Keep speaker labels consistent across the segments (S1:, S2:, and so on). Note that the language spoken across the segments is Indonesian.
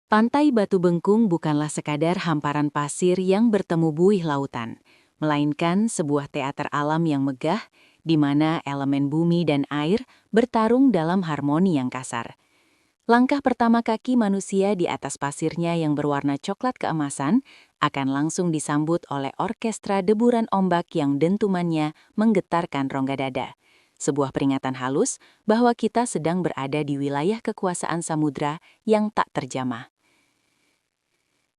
S1: Pantai Batu Bengkung bukanlah sekadar hamparan pasir yang bertemu buih lautan, melainkan sebuah teater alam yang megah di mana elemen bumi dan air bertarung dalam harmoni yang kasar. Langkah pertama kaki manusia di atas pasirnya yang berwarna coklat keemasan akan langsung disambut oleh orkestra deburan ombak yang dentumannya menggetarkan rongga dada. Sebuah peringatan halus bahwa kita sedang berada di wilayah kekuasaan samudra yang tak terjamah.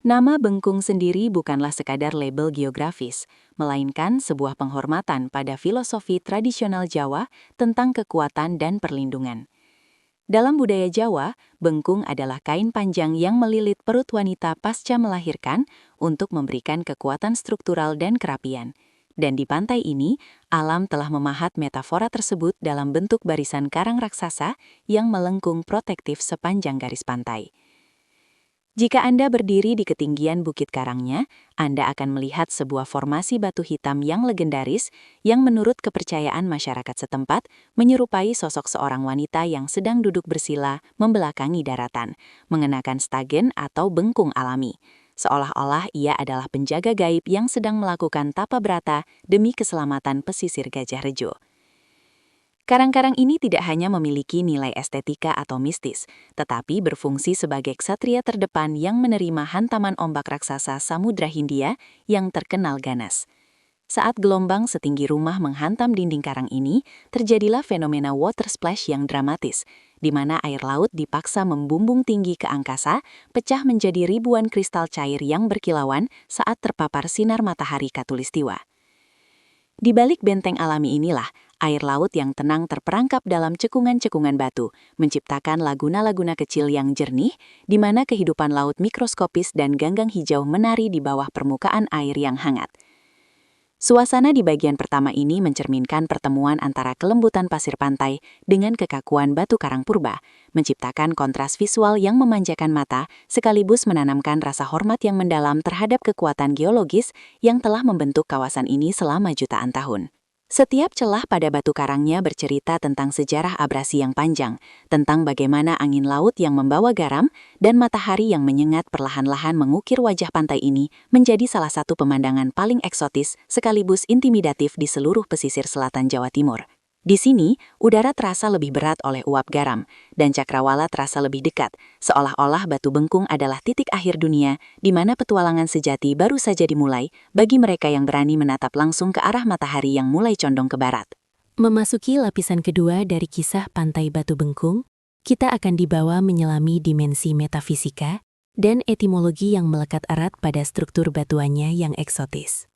S1: Nama Bengkung sendiri bukanlah sekadar label geografis, melainkan sebuah penghormatan pada filosofi tradisional Jawa tentang kekuatan dan perlindungan. Dalam budaya Jawa, bengkung adalah kain panjang yang melilit perut wanita pasca melahirkan untuk memberikan kekuatan struktural dan kerapian. Dan di pantai ini, alam telah memahat metafora tersebut dalam bentuk barisan karang raksasa yang melengkung protektif sepanjang garis pantai. Jika Anda berdiri di ketinggian Bukit Karangnya, Anda akan melihat sebuah formasi batu hitam yang legendaris yang menurut kepercayaan masyarakat setempat menyerupai sosok seorang wanita yang sedang duduk bersila membelakangi daratan, mengenakan stagen atau bengkung alami. Seolah-olah ia adalah penjaga gaib yang sedang melakukan tapa brata demi keselamatan pesisir Gajah Rejo. Karang-karang ini tidak hanya memiliki nilai estetika atau mistis, tetapi berfungsi sebagai ksatria terdepan yang menerima hantaman ombak raksasa Samudra Hindia yang terkenal ganas. Saat gelombang setinggi rumah menghantam dinding karang ini, terjadilah fenomena water splash yang dramatis, di mana air laut dipaksa membumbung tinggi ke angkasa, pecah menjadi ribuan kristal cair yang berkilauan saat terpapar sinar matahari khatulistiwa. Di balik benteng alami inilah, air laut yang tenang terperangkap dalam cekungan-cekungan batu, menciptakan laguna-laguna kecil yang jernih, di mana kehidupan laut mikroskopis dan ganggang hijau menari di bawah permukaan air yang hangat. Suasana di bagian pertama ini mencerminkan pertemuan antara kelembutan pasir pantai dengan kekakuan batu karang purba, menciptakan kontras visual yang memanjakan mata, sekaligus menanamkan rasa hormat yang mendalam terhadap kekuatan geologis yang telah membentuk kawasan ini selama jutaan tahun. Setiap celah pada batu karangnya bercerita tentang sejarah abrasi yang panjang, tentang bagaimana angin laut yang membawa garam dan matahari yang menyengat perlahan-lahan mengukir wajah pantai ini menjadi salah satu pemandangan paling eksotis sekaligus intimidatif di seluruh pesisir selatan Jawa Timur. Di sini, udara terasa lebih berat oleh uap garam, dan cakrawala terasa lebih dekat, seolah-olah Batu Bengkung adalah titik akhir dunia, di mana petualangan sejati baru saja dimulai bagi mereka yang berani menatap langsung ke arah matahari yang mulai condong ke barat. Memasuki lapisan kedua dari kisah Pantai Batu Bengkung, kita akan dibawa menyelami dimensi metafisika dan etimologi yang melekat erat pada struktur batuannya yang eksotis.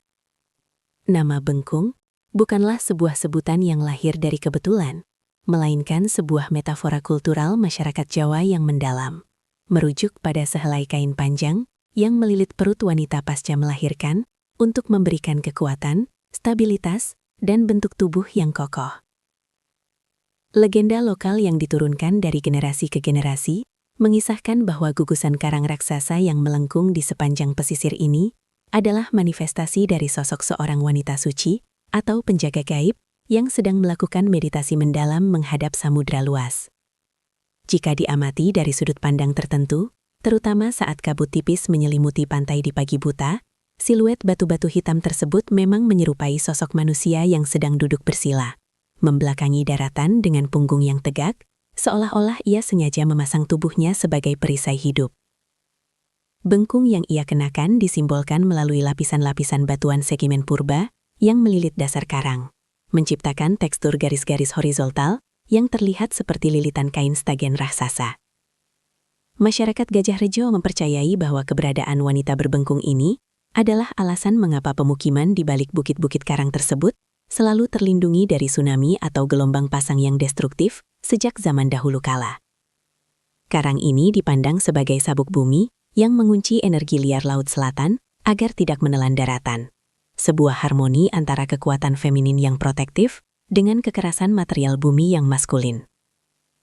S1: Nama Bengkung bukanlah sebuah sebutan yang lahir dari kebetulan, melainkan sebuah metafora kultural masyarakat Jawa yang mendalam, merujuk pada sehelai kain panjang yang melilit perut wanita pasca melahirkan untuk memberikan kekuatan, stabilitas, dan bentuk tubuh yang kokoh. Legenda lokal yang diturunkan dari generasi ke generasi mengisahkan bahwa gugusan karang raksasa yang melengkung di sepanjang pesisir ini adalah manifestasi dari sosok seorang wanita suci atau penjaga gaib yang sedang melakukan meditasi mendalam menghadap samudra luas. Jika diamati dari sudut pandang tertentu, terutama saat kabut tipis menyelimuti pantai di pagi buta, siluet batu-batu hitam tersebut memang menyerupai sosok manusia yang sedang duduk bersila, membelakangi daratan dengan punggung yang tegak, seolah-olah ia sengaja memasang tubuhnya sebagai perisai hidup. Bengkung yang ia kenakan disimbolkan melalui lapisan-lapisan batuan sedimen purba yang melilit dasar karang, menciptakan tekstur garis-garis horizontal yang terlihat seperti lilitan kain stagen raksasa. Masyarakat Gajah Rejo mempercayai bahwa keberadaan wanita berbengkung ini adalah alasan mengapa pemukiman di balik bukit-bukit karang tersebut selalu terlindungi dari tsunami atau gelombang pasang yang destruktif sejak zaman dahulu kala. Karang ini dipandang sebagai sabuk bumi yang mengunci energi liar Laut Selatan agar tidak menelan daratan. Sebuah harmoni antara kekuatan feminin yang protektif dengan kekerasan material bumi yang maskulin.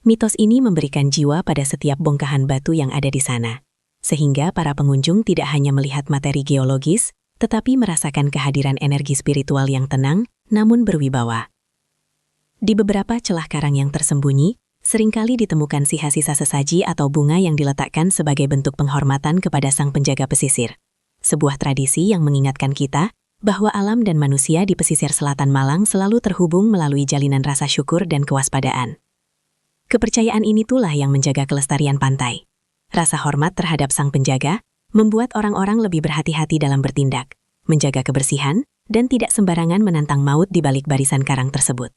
S1: Mitos ini memberikan jiwa pada setiap bongkahan batu yang ada di sana, sehingga para pengunjung tidak hanya melihat materi geologis, tetapi merasakan kehadiran energi spiritual yang tenang namun berwibawa. Di beberapa celah karang yang tersembunyi,
S2: Seringkali ditemukan sisa-sisa sesaji atau bunga yang diletakkan sebagai bentuk penghormatan kepada sang penjaga pesisir. Sebuah tradisi yang mengingatkan kita bahwa alam dan manusia di pesisir selatan Malang selalu terhubung melalui jalinan rasa syukur dan kewaspadaan. Kepercayaan ini itulah yang menjaga kelestarian pantai. Rasa hormat terhadap sang penjaga membuat orang-orang lebih berhati-hati dalam bertindak, menjaga kebersihan, dan tidak sembarangan menantang maut di balik barisan karang tersebut.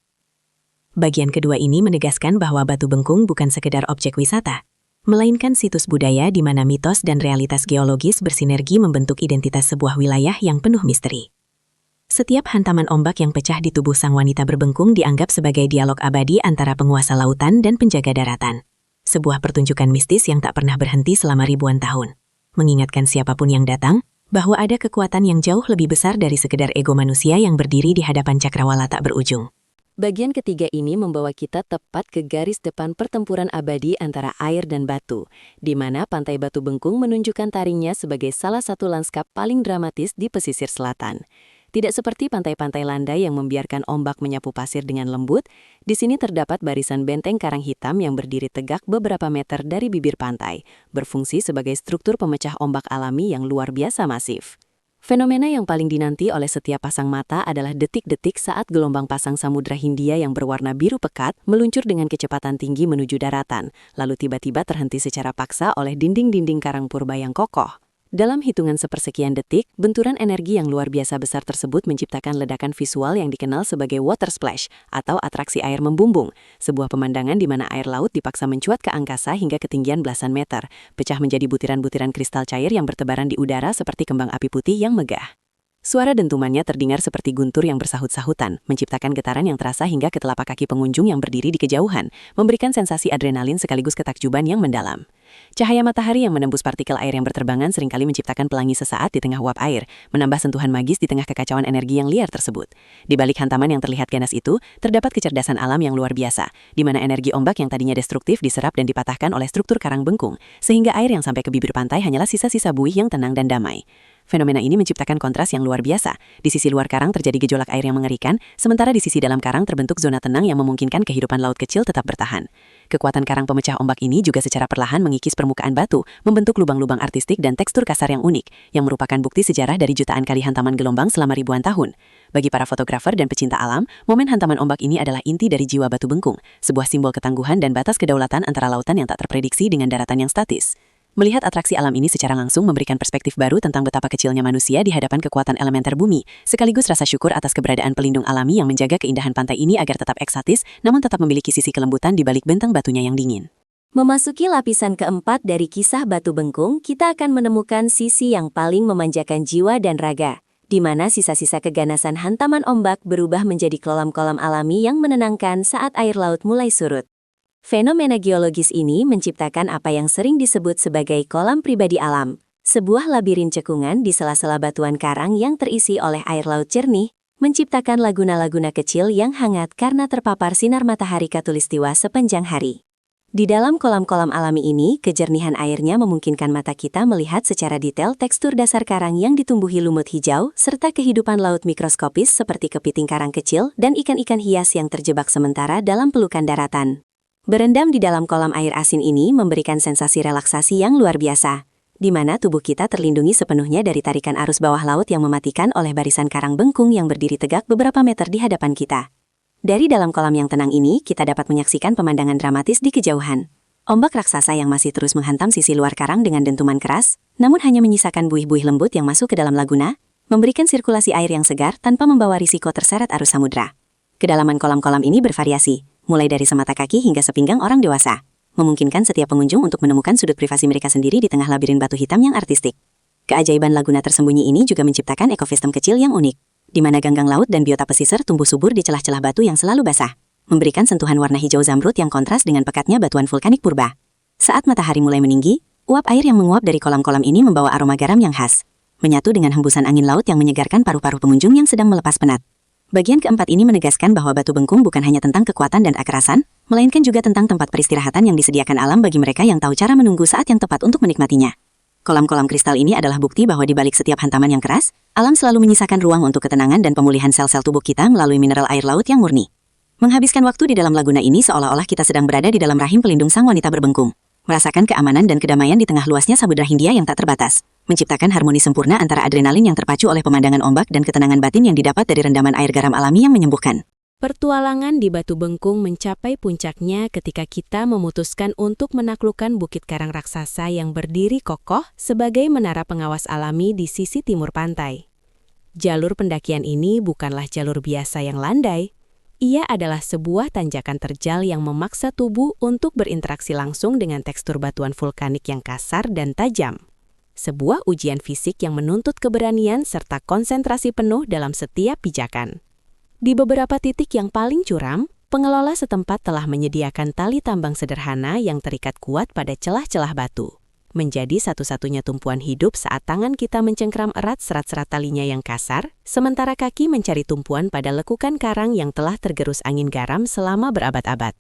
S2: Bagian kedua ini menegaskan bahwa Batu Bengkung bukan sekedar objek wisata, melainkan situs budaya di mana mitos dan realitas geologis bersinergi membentuk identitas sebuah wilayah yang penuh misteri. Setiap hantaman ombak yang pecah di tubuh sang wanita berbengkung dianggap sebagai dialog abadi antara penguasa lautan dan penjaga daratan. Sebuah pertunjukan mistis yang tak pernah berhenti selama ribuan tahun, mengingatkan siapapun yang datang bahwa ada kekuatan yang jauh lebih besar dari sekedar ego manusia yang berdiri di hadapan cakrawala tak berujung.
S1: Bagian ketiga ini membawa kita tepat ke garis depan pertempuran abadi antara air dan batu, di mana Pantai Batu Bengkung menunjukkan taringnya sebagai salah satu lanskap paling dramatis di pesisir selatan. Tidak seperti pantai-pantai landai yang membiarkan ombak menyapu pasir dengan lembut, di sini terdapat barisan benteng karang hitam yang berdiri tegak beberapa meter dari bibir pantai, berfungsi sebagai struktur pemecah ombak alami yang luar biasa masif. Fenomena yang paling dinanti oleh setiap pasang mata adalah detik-detik saat gelombang pasang Samudra Hindia yang berwarna biru pekat meluncur dengan kecepatan tinggi menuju daratan, lalu tiba-tiba terhenti secara paksa oleh dinding-dinding karang purba yang kokoh. Dalam hitungan sepersekian detik, benturan energi yang luar biasa besar tersebut menciptakan ledakan visual yang dikenal sebagai water splash atau atraksi air membumbung, sebuah pemandangan di mana air laut dipaksa mencuat ke angkasa hingga ketinggian belasan meter, pecah menjadi butiran-butiran kristal cair yang bertebaran di udara seperti kembang api putih yang megah. Suara dentumannya terdengar seperti guntur yang bersahut-sahutan, menciptakan getaran yang terasa hingga ke telapak kaki pengunjung yang berdiri di kejauhan, memberikan sensasi adrenalin sekaligus ketakjuban yang mendalam. Cahaya matahari yang menembus partikel air yang berterbangan seringkali menciptakan pelangi sesaat di tengah uap air, menambah sentuhan magis di tengah kekacauan energi yang liar tersebut. Di balik hantaman yang terlihat ganas itu, terdapat kecerdasan alam yang luar biasa, di mana energi ombak yang tadinya destruktif diserap dan dipatahkan oleh struktur karang bengkung, sehingga air yang sampai ke bibir pantai hanyalah sisa-sisa buih yang tenang dan damai. Fenomena ini menciptakan kontras yang luar biasa. Di sisi luar karang terjadi gejolak air yang mengerikan, sementara di sisi dalam karang terbentuk zona tenang yang memungkinkan kehidupan laut kecil tetap bertahan. Kekuatan karang pemecah ombak ini juga secara perlahan mengikis permukaan batu, membentuk lubang-lubang artistik dan tekstur kasar yang unik, yang merupakan bukti sejarah dari jutaan kali hantaman gelombang selama ribuan tahun. Bagi para fotografer dan pecinta alam, momen hantaman ombak ini adalah inti dari jiwa Batu Bengkung, sebuah simbol ketangguhan dan batas kedaulatan antara lautan yang tak terprediksi dengan daratan yang statis. Melihat atraksi alam ini secara langsung memberikan perspektif baru tentang betapa kecilnya manusia di hadapan kekuatan elementer bumi, sekaligus rasa syukur atas keberadaan pelindung alami yang menjaga keindahan pantai ini agar tetap eksotis, namun tetap memiliki sisi kelembutan di balik benteng batunya yang dingin.
S3: Memasuki lapisan keempat dari kisah Batu Bengkung, kita akan menemukan sisi yang paling memanjakan jiwa dan raga, di mana sisa-sisa keganasan hantaman ombak berubah menjadi kolam-kolam alami yang menenangkan saat air laut mulai surut. Fenomena geologis ini menciptakan apa yang sering disebut sebagai kolam pribadi alam, sebuah labirin cekungan di sela-sela batuan karang yang terisi oleh air laut jernih, menciptakan laguna-laguna kecil yang hangat karena terpapar sinar matahari khatulistiwa sepanjang hari. Di dalam kolam-kolam alami ini, kejernihan airnya memungkinkan mata kita melihat secara detail tekstur dasar karang yang ditumbuhi lumut hijau, serta kehidupan laut mikroskopis seperti kepiting karang kecil dan ikan-ikan hias yang terjebak sementara dalam pelukan daratan. Berendam di dalam kolam air asin ini memberikan sensasi relaksasi yang luar biasa, di mana tubuh kita terlindungi sepenuhnya dari tarikan arus bawah laut yang mematikan oleh barisan karang bengkung yang berdiri tegak beberapa meter di hadapan kita. Dari dalam kolam yang tenang ini, kita dapat menyaksikan pemandangan dramatis di kejauhan. Ombak raksasa yang masih terus menghantam sisi luar karang dengan dentuman keras, namun hanya menyisakan buih-buih lembut yang masuk ke dalam laguna, memberikan sirkulasi air yang segar tanpa membawa risiko terseret arus samudra. Kedalaman kolam-kolam ini bervariasi, mulai dari semata kaki hingga sepinggang orang dewasa, memungkinkan setiap pengunjung untuk menemukan sudut privasi mereka sendiri di tengah labirin batu hitam yang artistik. Keajaiban laguna tersembunyi ini juga menciptakan ekosistem kecil yang unik, di mana ganggang laut dan biota pesisir tumbuh subur di celah-celah batu yang selalu basah, memberikan sentuhan warna hijau zamrud yang kontras dengan pekatnya batuan vulkanik purba. Saat matahari mulai meninggi, uap air yang menguap dari kolam-kolam ini membawa aroma garam yang khas, menyatu dengan hembusan angin laut yang menyegarkan paru-paru pengunjung yang sedang melepas penat. Bagian keempat ini menegaskan bahwa Batu Bengkung bukan hanya tentang kekuatan dan kekerasan, melainkan juga tentang tempat peristirahatan yang disediakan alam bagi mereka yang tahu cara menunggu saat yang tepat untuk menikmatinya. Kolam-kolam kristal ini adalah bukti bahwa di balik setiap hantaman yang keras, alam selalu menyisakan ruang untuk ketenangan dan pemulihan sel-sel tubuh kita melalui mineral air laut yang murni.
S2: Menghabiskan waktu di dalam laguna ini seolah-olah kita sedang berada di dalam rahim pelindung sang wanita berbengkung. Merasakan keamanan dan kedamaian di tengah luasnya Samudra Hindia yang tak terbatas. Menciptakan harmoni sempurna antara adrenalin yang terpacu oleh pemandangan ombak dan ketenangan batin yang didapat dari rendaman air garam alami yang menyembuhkan.
S4: Pertualangan di Batu Bengkung mencapai puncaknya ketika kita memutuskan untuk menaklukkan Bukit Karang Raksasa yang berdiri kokoh sebagai menara pengawas alami di sisi timur pantai. Jalur pendakian ini bukanlah jalur biasa yang landai. Ia adalah sebuah tanjakan terjal yang memaksa tubuh untuk berinteraksi langsung dengan tekstur batuan vulkanik yang kasar dan tajam. Sebuah ujian fisik yang menuntut keberanian serta konsentrasi penuh dalam setiap pijakan. Di beberapa titik yang paling curam, pengelola setempat telah menyediakan tali tambang sederhana yang terikat kuat pada celah-celah batu. Menjadi satu-satunya tumpuan hidup saat tangan kita mencengkram erat serat-serat talinya yang kasar, sementara kaki mencari tumpuan pada lekukan karang yang telah tergerus angin garam selama berabad-abad.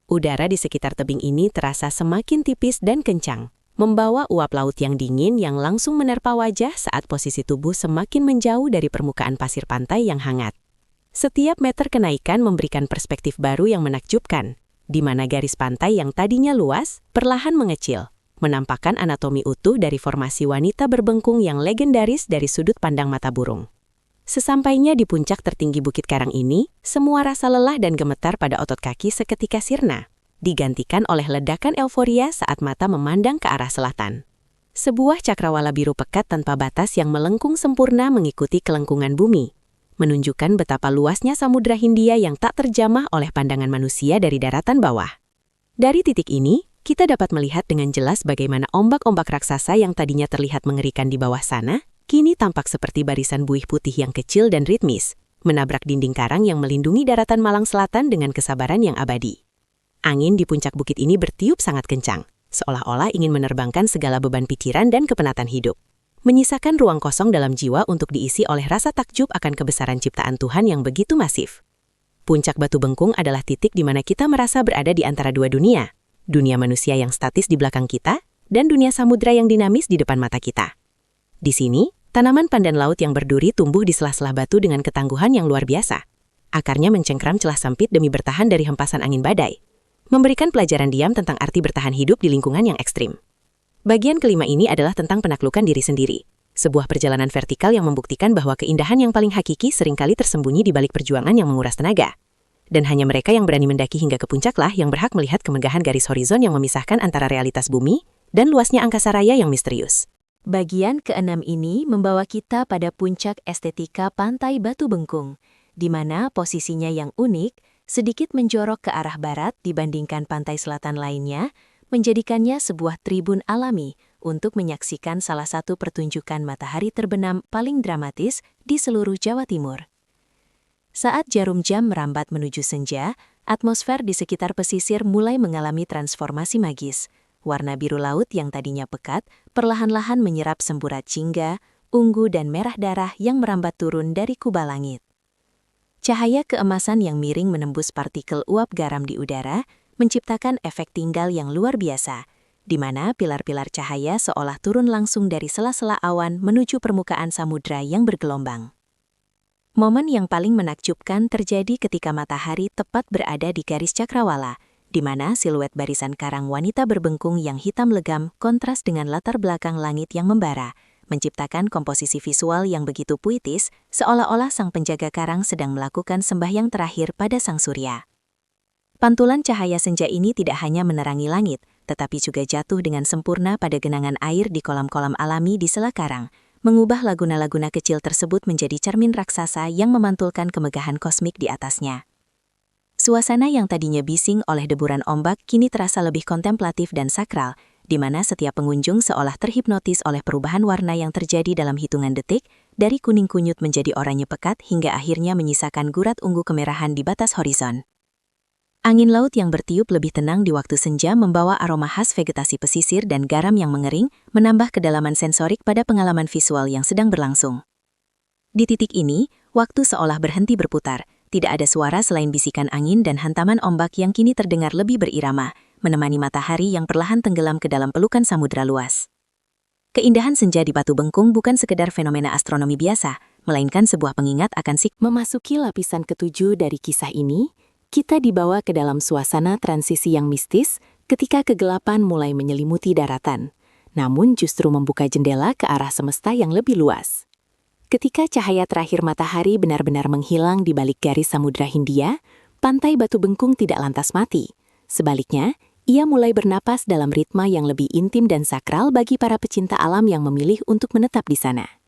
S4: Udara di sekitar tebing ini terasa semakin tipis dan kencang, membawa uap laut yang dingin yang langsung menerpa wajah saat posisi tubuh semakin menjauh dari permukaan pasir pantai yang hangat. Setiap meter kenaikan memberikan perspektif baru yang menakjubkan, di mana garis pantai yang tadinya luas, perlahan mengecil, menampakkan anatomi utuh dari formasi wanita berbengkung yang legendaris dari sudut pandang mata burung. Sesampainya di puncak tertinggi Bukit Karang ini, semua rasa lelah dan gemetar pada otot kaki seketika sirna, digantikan oleh ledakan euforia saat mata memandang ke arah selatan. Sebuah cakrawala biru pekat tanpa batas yang melengkung sempurna mengikuti kelengkungan bumi, menunjukkan betapa luasnya Samudra Hindia yang tak terjamah oleh pandangan manusia dari daratan bawah. Dari titik ini, kita dapat melihat dengan jelas bagaimana ombak-ombak raksasa yang tadinya terlihat mengerikan di bawah sana, kini tampak seperti barisan buih putih yang kecil dan ritmis, menabrak dinding karang yang melindungi daratan Malang Selatan dengan kesabaran yang abadi. Angin di puncak bukit ini bertiup sangat kencang, seolah-olah ingin menerbangkan segala beban pikiran dan kepenatan hidup, menyisakan ruang kosong dalam jiwa untuk diisi oleh rasa takjub akan kebesaran ciptaan Tuhan yang begitu masif. Puncak Batu Bengkung adalah titik di mana kita merasa berada di antara dua dunia, dunia manusia yang statis di belakang kita, dan dunia samudra yang dinamis di depan mata kita. Di sini, tanaman pandan laut yang berduri tumbuh di sela-sela batu dengan ketangguhan yang luar biasa. Akarnya mencengkram celah sempit demi bertahan dari hempasan angin badai, memberikan pelajaran diam tentang arti bertahan hidup di lingkungan yang ekstrim. Bagian kelima ini adalah tentang penaklukan diri sendiri. Sebuah perjalanan vertikal yang membuktikan bahwa keindahan yang paling hakiki seringkali tersembunyi di balik perjuangan yang menguras tenaga. Dan hanya mereka yang berani mendaki hingga ke puncaklah yang berhak melihat kemegahan garis horizon yang memisahkan antara realitas bumi dan luasnya angkasa raya yang misterius.
S3: Bagian keenam ini membawa kita pada puncak estetika Pantai Batu Bengkung, di mana posisinya yang unik, sedikit menjorok ke arah barat dibandingkan pantai selatan lainnya, menjadikannya sebuah tribun alami untuk menyaksikan salah satu pertunjukan matahari terbenam paling dramatis di seluruh Jawa Timur. Saat jarum jam merambat menuju senja, atmosfer di sekitar pesisir mulai mengalami transformasi magis. Warna biru laut yang tadinya pekat, perlahan-lahan menyerap semburat jingga, ungu dan merah darah yang merambat turun dari kubah langit. Cahaya keemasan yang miring menembus partikel uap garam di udara, menciptakan efek tinggal yang luar biasa, di mana pilar-pilar cahaya seolah turun langsung dari sela-sela awan menuju permukaan samudra yang bergelombang. Momen yang paling menakjubkan terjadi ketika matahari tepat berada di garis cakrawala, di mana siluet barisan karang wanita berbengkung yang hitam legam kontras dengan latar belakang langit yang membara, menciptakan komposisi visual yang begitu puitis, seolah-olah sang penjaga karang sedang melakukan sembahyang terakhir pada sang surya. Pantulan cahaya senja ini tidak hanya menerangi langit, tetapi juga jatuh dengan sempurna pada genangan air di kolam-kolam alami di sela karang, mengubah laguna-laguna kecil tersebut menjadi cermin raksasa yang memantulkan kemegahan kosmik di atasnya. Suasana yang tadinya bising oleh deburan ombak kini terasa lebih kontemplatif dan sakral, di mana setiap pengunjung seolah terhipnotis oleh perubahan warna yang terjadi dalam hitungan detik, dari kuning kunyit menjadi oranye pekat hingga akhirnya menyisakan gurat ungu kemerahan di batas horizon. Angin laut yang bertiup lebih tenang di waktu senja membawa aroma khas vegetasi pesisir dan garam yang mengering, menambah kedalaman sensorik pada pengalaman visual yang sedang berlangsung. Di titik ini, waktu seolah berhenti berputar, tidak ada suara selain bisikan angin dan hantaman ombak yang kini terdengar lebih berirama, menemani matahari yang perlahan tenggelam ke dalam pelukan samudra luas. Keindahan senja di Batu Bengkung bukan sekedar fenomena astronomi biasa, melainkan sebuah pengingat akan memasuki lapisan ketujuh dari kisah ini,
S2: Kita dibawa ke dalam suasana transisi yang mistis ketika kegelapan mulai menyelimuti daratan, namun justru membuka jendela ke arah semesta yang lebih luas. Ketika cahaya terakhir matahari benar-benar menghilang di balik garis Samudra Hindia, pantai Batu Bengkung tidak lantas mati. Sebaliknya, ia mulai bernapas dalam ritme yang lebih intim dan sakral bagi para pecinta alam yang memilih untuk menetap di sana.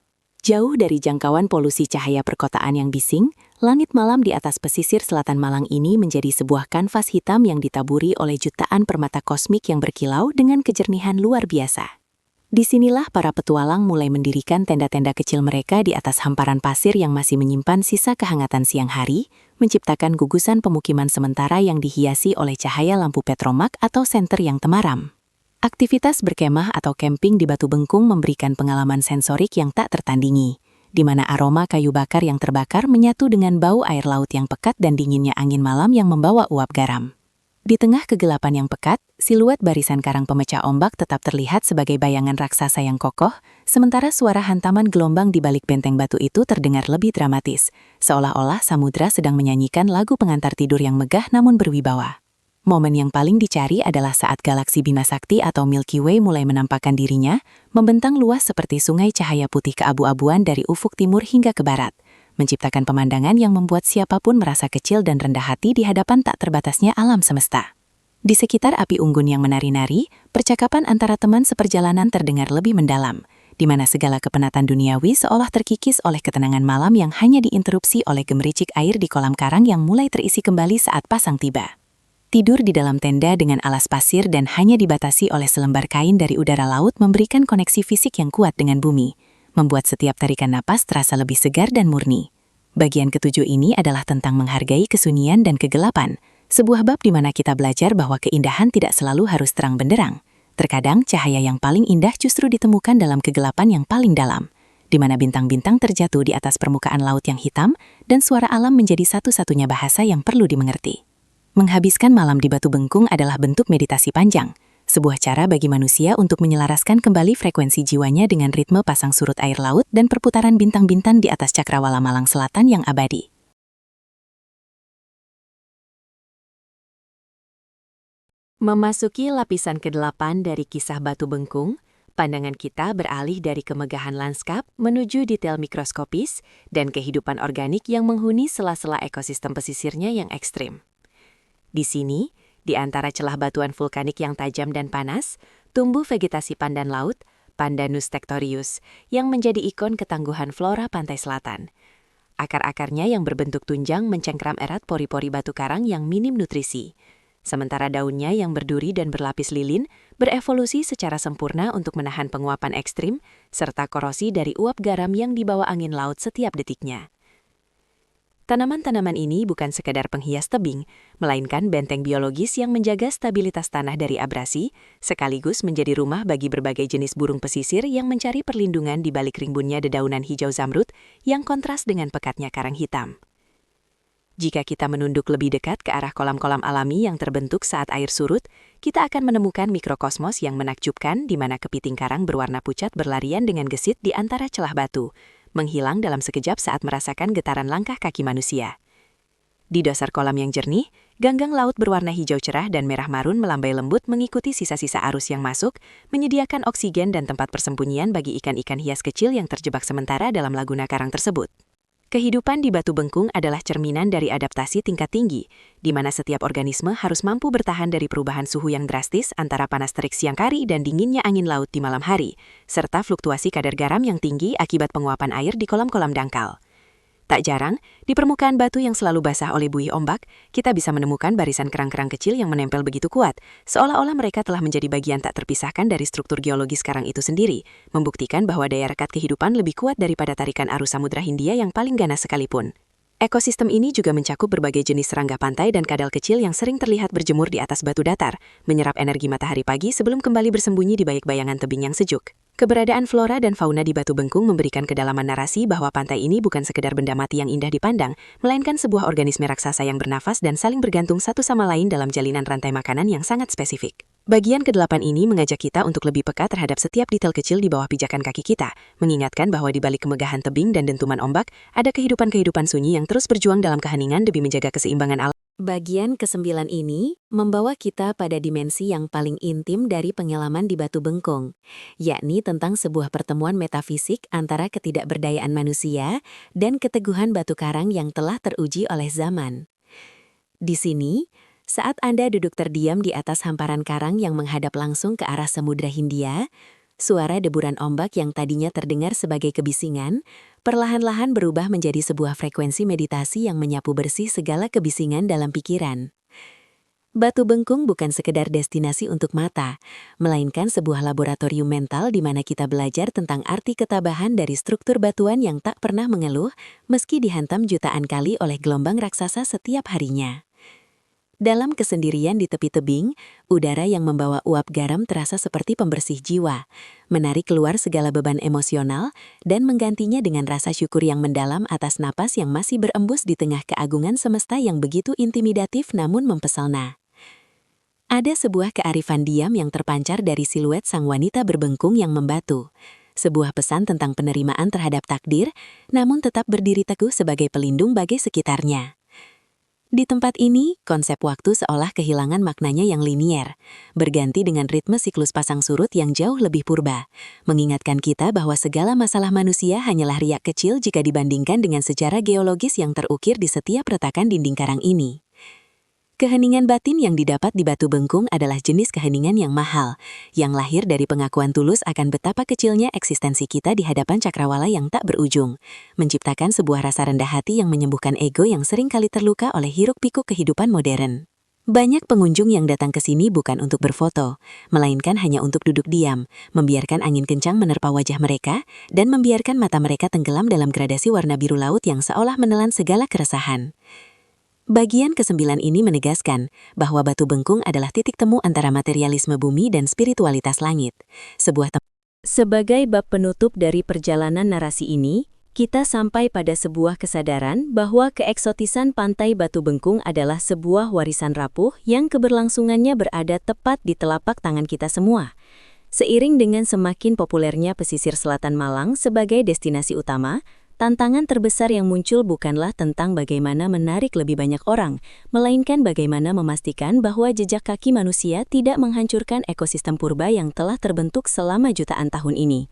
S2: Jauh dari jangkauan polusi cahaya perkotaan yang bising, langit malam di atas pesisir selatan Malang ini menjadi sebuah kanvas hitam yang ditaburi oleh jutaan permata kosmik yang berkilau dengan kejernihan luar biasa. Disinilah para petualang mulai mendirikan tenda-tenda kecil mereka di atas hamparan pasir yang masih menyimpan sisa kehangatan siang hari, menciptakan gugusan pemukiman sementara yang dihiasi oleh cahaya lampu petromak atau senter yang temaram. Aktivitas berkemah atau camping di Batu Bengkung memberikan pengalaman sensorik yang tak tertandingi, di mana aroma kayu bakar yang terbakar menyatu dengan bau air laut yang pekat dan dinginnya angin malam yang membawa uap garam. Di tengah kegelapan yang pekat, siluet barisan karang pemecah ombak tetap terlihat sebagai bayangan raksasa yang kokoh, sementara suara hantaman gelombang di balik benteng batu itu terdengar lebih dramatis, seolah-olah samudra sedang menyanyikan lagu pengantar tidur yang megah namun berwibawa. Momen yang paling dicari adalah saat galaksi Bima Sakti atau Milky Way mulai menampakkan dirinya, membentang luas seperti sungai cahaya putih keabu-abuan dari ufuk timur hingga ke barat, menciptakan pemandangan yang membuat siapapun merasa kecil dan rendah hati di hadapan tak terbatasnya alam semesta. Di sekitar api unggun yang menari-nari, percakapan antara teman seperjalanan terdengar lebih mendalam, di mana segala kepenatan duniawi seolah terkikis oleh ketenangan malam yang hanya diinterupsi oleh gemericik air di kolam karang yang mulai terisi kembali saat pasang tiba. Tidur di dalam tenda dengan alas pasir dan hanya dibatasi oleh selembar kain dari udara laut memberikan koneksi fisik yang kuat dengan bumi, membuat setiap tarikan napas terasa lebih segar dan murni. Bagian ketujuh ini adalah tentang menghargai kesunyian dan kegelapan, sebuah bab di mana kita belajar bahwa keindahan tidak selalu harus terang benderang. Terkadang cahaya yang paling indah justru ditemukan dalam kegelapan yang paling dalam, di mana bintang-bintang terjatuh di atas permukaan laut yang hitam dan suara alam menjadi satu-satunya bahasa yang perlu dimengerti. Menghabiskan malam di Batu Bengkung adalah bentuk meditasi panjang, sebuah cara bagi manusia untuk menyelaraskan kembali frekuensi jiwanya dengan ritme pasang surut air laut dan perputaran bintang-bintang di atas cakrawala Malang Selatan yang abadi.
S1: Memasuki lapisan ke-8 dari kisah Batu Bengkung, pandangan kita beralih dari kemegahan lanskap menuju detail mikroskopis dan kehidupan organik yang menghuni sela-sela ekosistem pesisirnya yang ekstrim. Di sini, di antara celah batuan vulkanik yang tajam dan panas, tumbuh vegetasi pandan laut, Pandanus tectorius, yang menjadi ikon ketangguhan flora pantai selatan. Akar-akarnya yang berbentuk tunjang mencengkram erat pori-pori batu karang yang minim nutrisi, sementara daunnya yang berduri dan berlapis lilin berevolusi secara sempurna untuk menahan penguapan ekstrim, serta korosi dari uap garam yang dibawa angin laut setiap detiknya. Tanaman-tanaman ini bukan sekadar penghias tebing, melainkan benteng biologis yang menjaga stabilitas tanah dari abrasi, sekaligus menjadi rumah bagi berbagai jenis burung pesisir yang mencari perlindungan di balik rimbunnya dedaunan hijau zamrud yang kontras dengan pekatnya karang hitam. Jika kita menunduk lebih dekat ke arah kolam-kolam alami yang terbentuk saat air surut, kita akan menemukan mikrokosmos yang menakjubkan di mana kepiting karang berwarna pucat berlarian dengan gesit di antara celah batu, menghilang dalam sekejap saat merasakan getaran langkah kaki manusia. Di dasar kolam yang jernih, ganggang laut berwarna hijau cerah dan merah marun melambai lembut mengikuti sisa-sisa arus yang masuk, menyediakan oksigen dan tempat persembunyian bagi ikan-ikan hias kecil yang terjebak sementara dalam laguna karang tersebut. Kehidupan di Batu Bengkung adalah cerminan dari adaptasi tingkat tinggi, di mana setiap organisme harus mampu bertahan dari perubahan suhu yang drastis antara panas terik siang hari dan dinginnya angin laut di malam hari, serta fluktuasi kadar garam yang tinggi akibat penguapan air di kolam-kolam dangkal. Tak jarang, di permukaan batu yang selalu basah oleh buih ombak, kita bisa menemukan barisan kerang-kerang kecil yang menempel begitu kuat, seolah-olah mereka telah menjadi bagian tak terpisahkan dari struktur geologis karang itu sendiri, membuktikan bahwa daya rekat kehidupan lebih kuat daripada tarikan arus Samudra Hindia yang paling ganas sekalipun. Ekosistem ini juga mencakup berbagai jenis serangga pantai dan kadal kecil yang sering terlihat berjemur di atas batu datar, menyerap energi matahari pagi sebelum kembali bersembunyi di balik bayangan tebing yang sejuk. Keberadaan flora dan fauna di Batu Bengkung memberikan kedalaman narasi bahwa pantai ini bukan sekedar benda mati yang indah dipandang, melainkan sebuah organisme raksasa yang bernafas dan saling bergantung satu sama lain dalam jalinan rantai makanan yang sangat spesifik. Bagian ke-8 ini mengajak kita untuk lebih peka terhadap setiap detail kecil di bawah pijakan kaki kita, mengingatkan bahwa di balik kemegahan tebing dan dentuman ombak, ada kehidupan-kehidupan sunyi yang terus berjuang dalam keheningan demi menjaga keseimbangan alam.
S2: Bagian ke-9 ini membawa kita pada dimensi yang paling intim dari pengalaman di Batu Bengkung, yakni tentang sebuah pertemuan metafisik antara ketidakberdayaan manusia dan keteguhan batu karang yang telah teruji oleh zaman. Di sini, saat Anda duduk terdiam di atas hamparan karang yang menghadap langsung ke arah Samudra Hindia, suara deburan ombak yang tadinya terdengar sebagai kebisingan, perlahan-lahan berubah menjadi sebuah frekuensi meditasi yang menyapu bersih segala kebisingan dalam pikiran. Batu Bengkung bukan sekedar destinasi untuk mata, melainkan sebuah laboratorium mental di mana kita belajar tentang arti ketabahan dari struktur batuan yang tak pernah mengeluh meski dihantam jutaan kali oleh gelombang raksasa setiap harinya. Dalam kesendirian di tepi tebing, udara yang membawa uap garam terasa seperti pembersih jiwa, menarik keluar segala beban emosional, dan menggantinya dengan rasa syukur yang mendalam atas napas yang masih berembus di tengah keagungan semesta yang begitu intimidatif namun mempesona. Ada sebuah kearifan diam yang terpancar dari siluet sang wanita berbengkung yang membatu. Sebuah pesan tentang penerimaan terhadap takdir, namun tetap berdiri teguh sebagai pelindung bagi sekitarnya. Di tempat ini, konsep waktu seolah kehilangan maknanya yang linier, berganti dengan ritme siklus pasang surut yang jauh lebih purba, mengingatkan kita bahwa segala masalah manusia hanyalah riak kecil jika dibandingkan dengan sejarah geologis yang terukir di setiap retakan dinding karang ini. Keheningan batin yang didapat di Batu Bengkung adalah jenis keheningan yang mahal, yang lahir dari pengakuan tulus akan betapa kecilnya eksistensi kita di hadapan cakrawala yang tak berujung, menciptakan sebuah rasa rendah hati yang menyembuhkan ego yang sering kali terluka oleh hiruk-pikuk kehidupan modern. Banyak pengunjung yang datang ke sini bukan untuk berfoto, melainkan hanya untuk duduk diam, membiarkan angin kencang menerpa wajah mereka, dan membiarkan mata mereka tenggelam dalam gradasi warna biru laut yang seolah menelan segala keresahan. Bagian ke-9 ini menegaskan bahwa Batu Bengkung adalah titik temu antara materialisme bumi dan spiritualitas langit.
S3: Sebagai bab penutup dari perjalanan narasi ini, kita sampai pada sebuah kesadaran bahwa keeksotisan pantai Batu Bengkung adalah sebuah warisan rapuh yang keberlangsungannya berada tepat di telapak tangan kita semua. Seiring dengan semakin populernya pesisir selatan Malang sebagai destinasi utama, tantangan terbesar yang muncul bukanlah tentang bagaimana menarik lebih banyak orang, melainkan bagaimana memastikan bahwa jejak kaki manusia tidak menghancurkan ekosistem purba yang telah terbentuk selama jutaan tahun ini.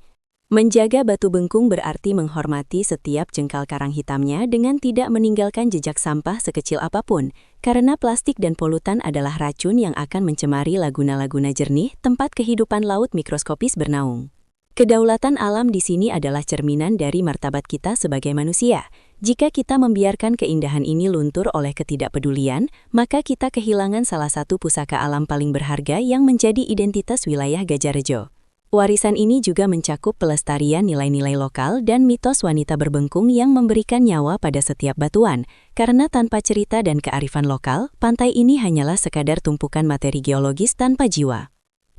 S3: Menjaga Batu Bengkung berarti menghormati setiap jengkal karang hitamnya dengan tidak meninggalkan jejak sampah sekecil apapun, karena plastik dan polutan adalah racun yang akan mencemari laguna-laguna jernih tempat kehidupan laut mikroskopis bernaung. Kedaulatan alam di sini adalah cerminan dari martabat kita sebagai manusia. Jika kita membiarkan keindahan ini luntur oleh ketidakpedulian, maka kita kehilangan salah satu pusaka alam paling berharga yang menjadi identitas wilayah Gajarejo. Warisan ini juga mencakup pelestarian nilai-nilai lokal dan mitos wanita berbengkung yang memberikan nyawa pada setiap batuan, karena tanpa cerita dan kearifan lokal, pantai ini hanyalah sekadar tumpukan materi geologis tanpa jiwa.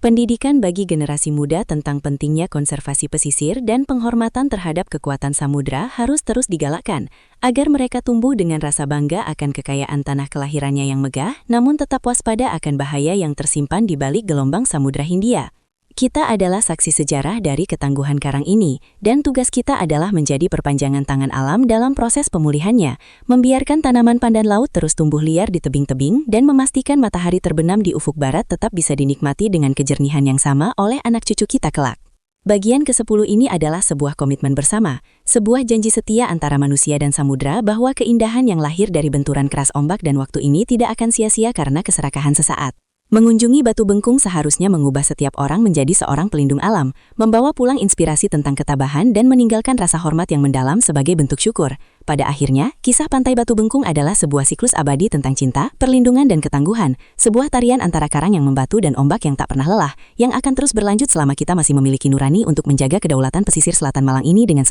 S3: Pendidikan bagi generasi muda tentang pentingnya konservasi pesisir dan penghormatan terhadap kekuatan samudra harus terus digalakkan, agar mereka tumbuh dengan rasa bangga akan kekayaan tanah kelahirannya yang megah, namun tetap waspada akan bahaya yang tersimpan di balik gelombang Samudra Hindia. Kita adalah saksi sejarah dari ketangguhan karang ini, dan tugas kita adalah menjadi perpanjangan tangan alam dalam proses pemulihannya, membiarkan tanaman pandan laut terus tumbuh liar di tebing-tebing, dan memastikan matahari terbenam di ufuk barat tetap bisa dinikmati dengan kejernihan yang sama oleh anak cucu kita kelak. Bagian ke-10 ini adalah sebuah komitmen bersama, sebuah janji setia antara manusia dan samudra bahwa keindahan yang lahir dari benturan keras ombak dan waktu ini tidak akan sia-sia karena keserakahan sesaat. Mengunjungi Batu Bengkung seharusnya mengubah setiap orang menjadi seorang pelindung alam, membawa pulang inspirasi tentang ketabahan dan meninggalkan rasa hormat yang mendalam sebagai bentuk syukur. Pada akhirnya, kisah pantai Batu Bengkung adalah sebuah siklus abadi tentang cinta, perlindungan dan ketangguhan, sebuah tarian antara karang yang membatu dan ombak yang tak pernah lelah, yang akan terus berlanjut selama kita masih memiliki nurani untuk menjaga kedaulatan pesisir selatan Malang ini dengan